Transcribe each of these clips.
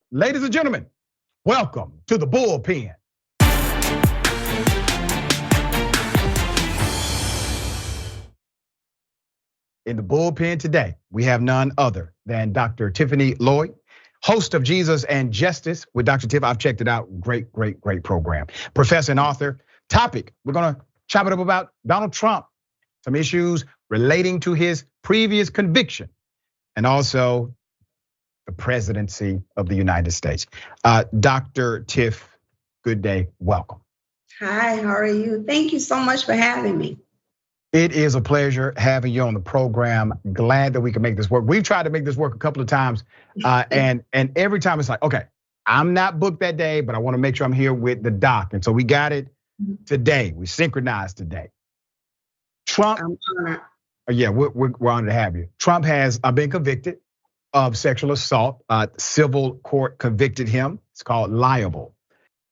Ladies and gentlemen, welcome to the Bullpen. In the Bullpen today, we have none other than Dr. Tiffany Lloyd, host of Jesus and Justice with Dr. Tiff. I've checked it out. Great program. Professor and author. Topic, we're gonna chop it up about Donald Trump, some issues relating to his previous conviction, and also the presidency of the United States. Dr. Tiff, good day, welcome. Hi, how are you? Thank you so much for having me. It is a pleasure having you on the program. Glad that we can make this work. We've tried to make this work a couple of times, and every time it's like, okay, I'm not booked that day, but I want to make sure I'm here with the doc. And so we got it today. We synchronized today. Trump, yeah, we're honored to have you. Trump has been convicted of sexual assault. Civil court convicted him. It's called liable,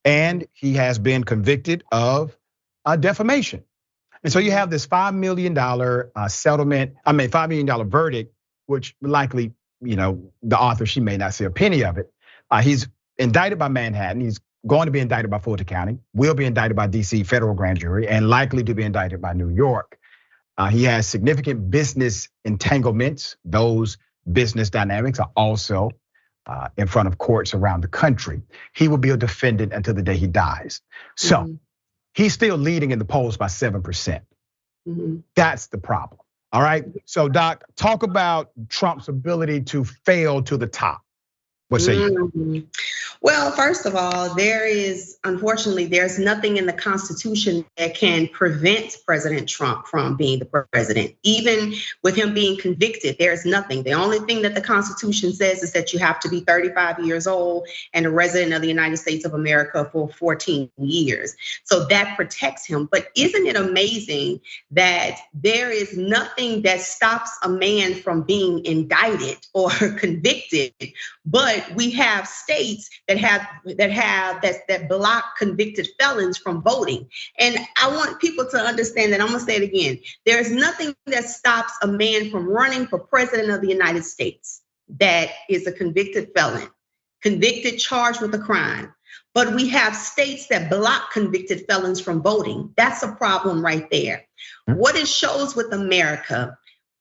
and he has been convicted of defamation. And so you have this $5 million settlement, $5 million verdict, which likely, the author, she may not see a penny of it. He's indicted by Manhattan. He's going to be indicted by Fulton County, will be indicted by DC federal grand jury, and likely to be indicted by New York. He has significant business entanglements. Those business dynamics are also in front of courts around the country. He will be a defendant until the day he dies. So he's still leading in the polls by 7%. That's the problem. All right. So, Doc, talk about Trump's ability to fail to the top. What say you? Well, first of all, unfortunately, there's nothing in the Constitution that can prevent President Trump from being the president. Even with him being convicted, there's nothing. The only thing that the Constitution says is that you have to be 35 years old and a resident of the United States of America for 14 years. So that protects him. But isn't it amazing that there is nothing that stops a man from being indicted or convicted, but we have states that block convicted felons from voting. And I want people to understand that. I'm gonna say it again. There's nothing that stops a man from running for president of the United States that is a convicted felon, convicted, charged with a crime. But we have states that block convicted felons from voting. That's a problem right there. What it shows with America,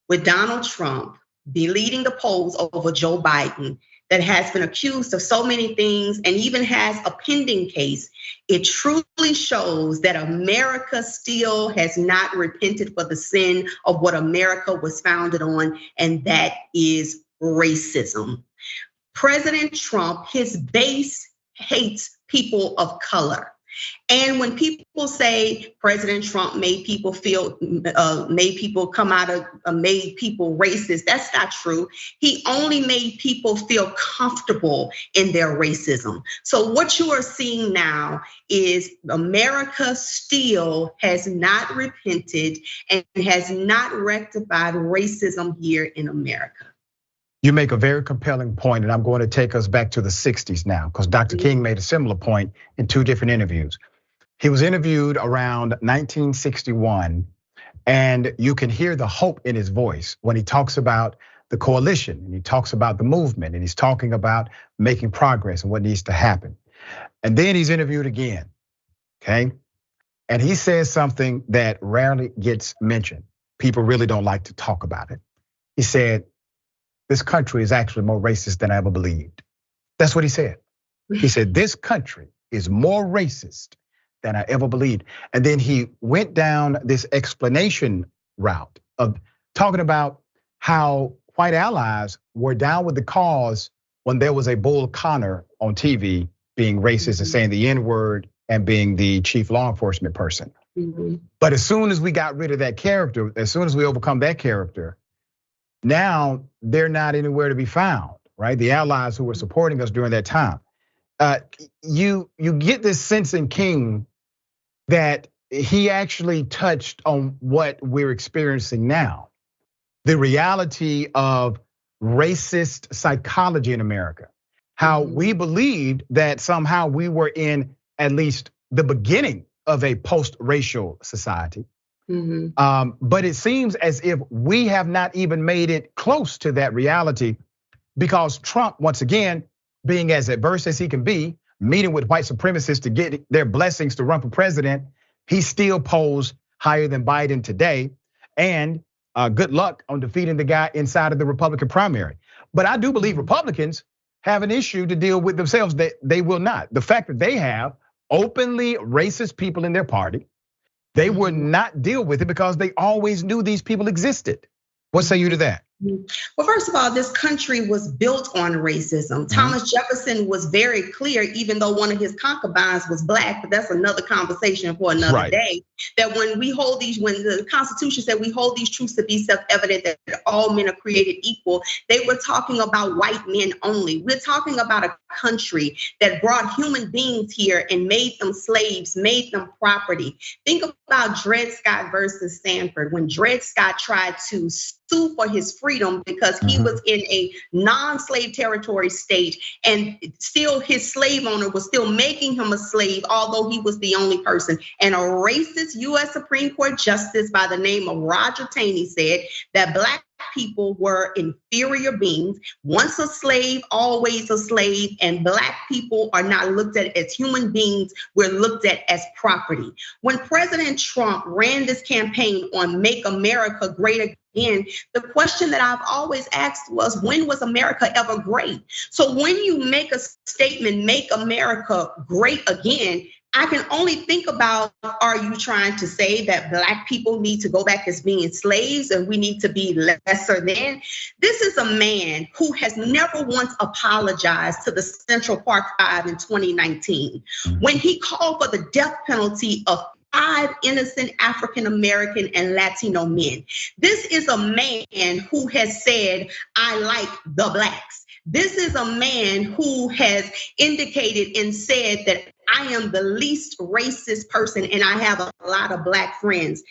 with Donald Trump be leading the polls over Joe Biden, that has been accused of so many things and even has a pending case, it truly shows that America still has not repented for the sin of what America was founded on, and that is racism. President Trump, his base hates people of color. And when people say President Trump made people racist, that's not true. He only made people feel comfortable in their racism. So what you are seeing now is America still has not repented and has not rectified racism here in America. You make a very compelling point, and I'm going to take us back to the 60s now, because Dr. King made a similar point in two different interviews. He was interviewed around 1961, and you can hear the hope in his voice when he talks about the coalition, and he talks about the movement, and he's talking about making progress and what needs to happen. And then he's interviewed again, okay? And he says something that rarely gets mentioned. People really don't like to talk about it. He said, this country is actually more racist than I ever believed. That's what he said. He said, this country is more racist than I ever believed. And then he went down this explanation route of talking about how white allies were down with the cause when there was a Bull Connor on TV being racist and saying the N-word and being the chief law enforcement person. But as soon as we got rid of that character, as soon as we overcome that character, now they're not anywhere to be found, right? The allies who were supporting us during that time. You get this sense in King that he actually touched on what we're experiencing now. The reality of racist psychology in America. How we believed that somehow we were in at least the beginning of a post-racial society. But it seems as if we have not even made it close to that reality, because Trump, once again, being as adverse as he can be, meeting with white supremacists to get their blessings to run for president, he still polls higher than Biden today. And good luck on defeating the guy inside of the Republican primary. But I do believe Republicans have an issue to deal with themselves that they will not. The fact that they have openly racist people in their party, they would not deal with it because they always knew these people existed. What say you to that? Well, first of all, this country was built on racism. Thomas Jefferson was very clear, even though one of his concubines was black, but that's another conversation for another day. That when the Constitution said we hold these truths to be self-evident that all men are created equal, they were talking about white men only. We're talking about a country that brought human beings here and made them slaves, made them property. Think about Dred Scott versus Sanford. When Dred Scott tried to sue for his freedom because he was in a non-slave territory state, and still his slave owner was still making him a slave, although he was the only person. And a racist US Supreme Court justice by the name of Roger Taney said that black people were inferior beings. Once a slave, always a slave, and black people are not looked at as human beings, we're looked at as property. When President Trump ran this campaign on Make America Great Again, the question that I've always asked was, when was America ever great? So when you make a statement, make America great again, I can only think about, are you trying to say that black people need to go back as being slaves and we need to be lesser than? This is a man who has never once apologized to the Central Park Five in 2019 when he called for the death penalty of 5 innocent African American and Latino men. This is a man who has said, I like the blacks. This is a man who has indicated and said that I am the least racist person and I have a lot of black friends.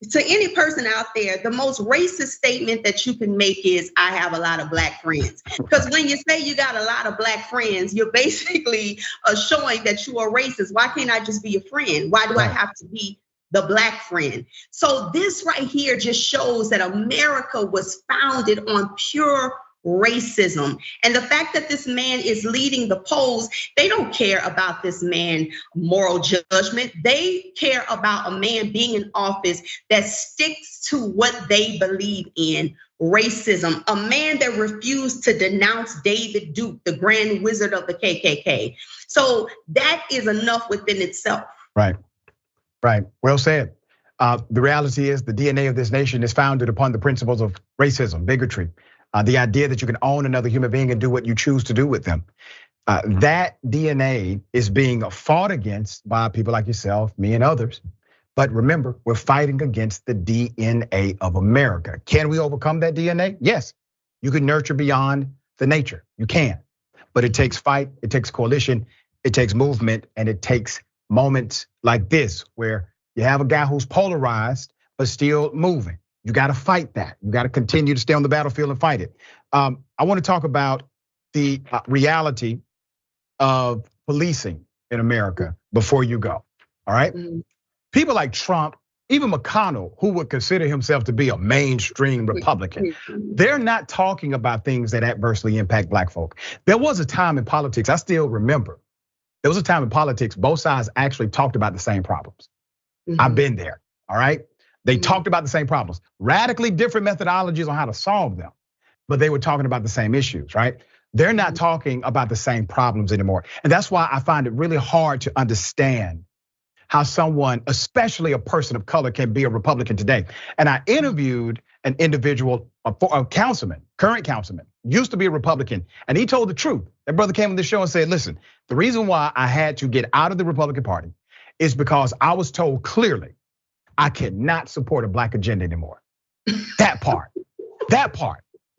To any person out there, the most racist statement that you can make is, I have a lot of black friends. Because when you say you got a lot of black friends, you're basically showing that you are racist. Why can't I just be a friend? Why do I have to be the black friend? So this right here just shows that America was founded on pure racism. And the fact that this man is leading the polls, they don't care about this man's moral judgment. They care about a man being in office that sticks to what they believe in, racism. A man that refused to denounce David Duke, the grand wizard of the KKK. So that is enough within itself. Right. Well said. The reality is the DNA of this nation is founded upon the principles of racism, bigotry. The idea that you can own another human being and do what you choose to do with them. That DNA is being fought against by people like yourself, me and others. But remember, we're fighting against the DNA of America. Can we overcome that DNA? Yes, you can nurture beyond the nature, you can. But it takes fight, it takes coalition, it takes movement, and it takes moments like this where you have a guy who's polarized, but still moving. You got to fight that. You got to continue to stay on the battlefield and fight it. I want to talk about the reality of policing in America before you go. All right. People like Trump, even McConnell, who would consider himself to be a mainstream Republican, they're not talking about things that adversely impact black folk. There was a time in politics, I still remember, there was a time in politics, both sides actually talked about the same problems. I've been there, all right? They talked about the same problems, radically different methodologies on how to solve them, but they were talking about the same issues, right? They're not talking about the same problems anymore. And that's why I find it really hard to understand how someone, especially a person of color, can be a Republican today. And I interviewed an individual, a councilman, current councilman, used to be a Republican, and he told the truth. That brother came on the show and said, listen, the reason why I had to get out of the Republican Party is because I was told clearly I cannot support a black agenda anymore. That part,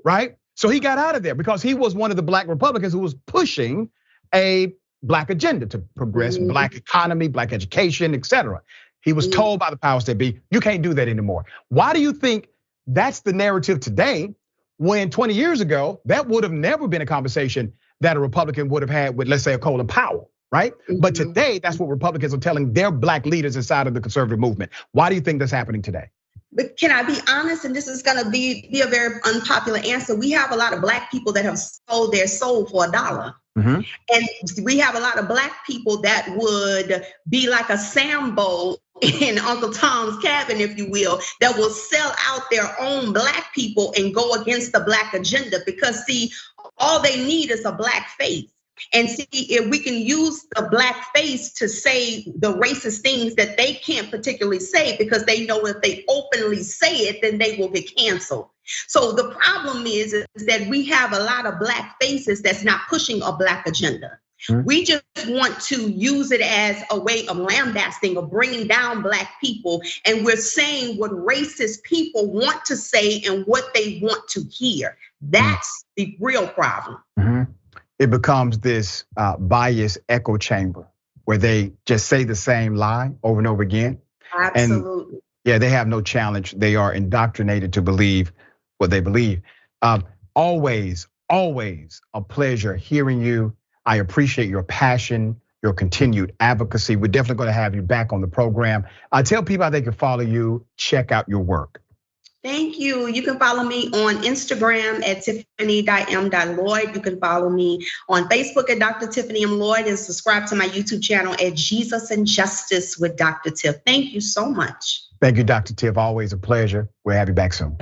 right? So he got out of there because he was one of the black Republicans who was pushing a black agenda to progress black economy, black education, etc. He was told by the powers that be, you can't do that anymore. Why do you think that's the narrative today when 20 years ago, that would have never been a conversation that a Republican would have had with, let's say, a Colin Powell, right? But today, that's what Republicans are telling their black leaders inside of the conservative movement. Why do you think that's happening today? But can I be honest? And this is gonna be a very unpopular answer. We have a lot of black people that have sold their soul for $1. Mm-hmm. And we have a lot of Black people that would be like a Sambo in Uncle Tom's Cabin, if you will, that will sell out their own Black people and go against the Black agenda, because see, all they need is a Black face. And see, if we can use the Black face to say the racist things that they can't particularly say, because they know if they openly say it, then they will get canceled. So the problem is that we have a lot of Black faces that's not pushing a Black agenda. We just want to use it as a way of lambasting or bringing down Black people. And we're saying what racist people want to say and what they want to hear. That's the real problem. It becomes this bias echo chamber where they just say the same lie over and over again. Absolutely. And yeah, they have no challenge. They are indoctrinated to believe what they believe. Always a pleasure hearing you. I appreciate your passion, your continued advocacy. We're definitely going to have you back on the program. Tell people how they can follow you, check out your work. Thank you. You can follow me on Instagram at Tiffany.m.Lloyd. You can follow me on Facebook at Dr. Tiffany M. Lloyd, and subscribe to my YouTube channel at Jesus and Justice with Dr. Tiff. Thank you so much. Thank you, Dr. Tiff. Always a pleasure. We'll have you back soon.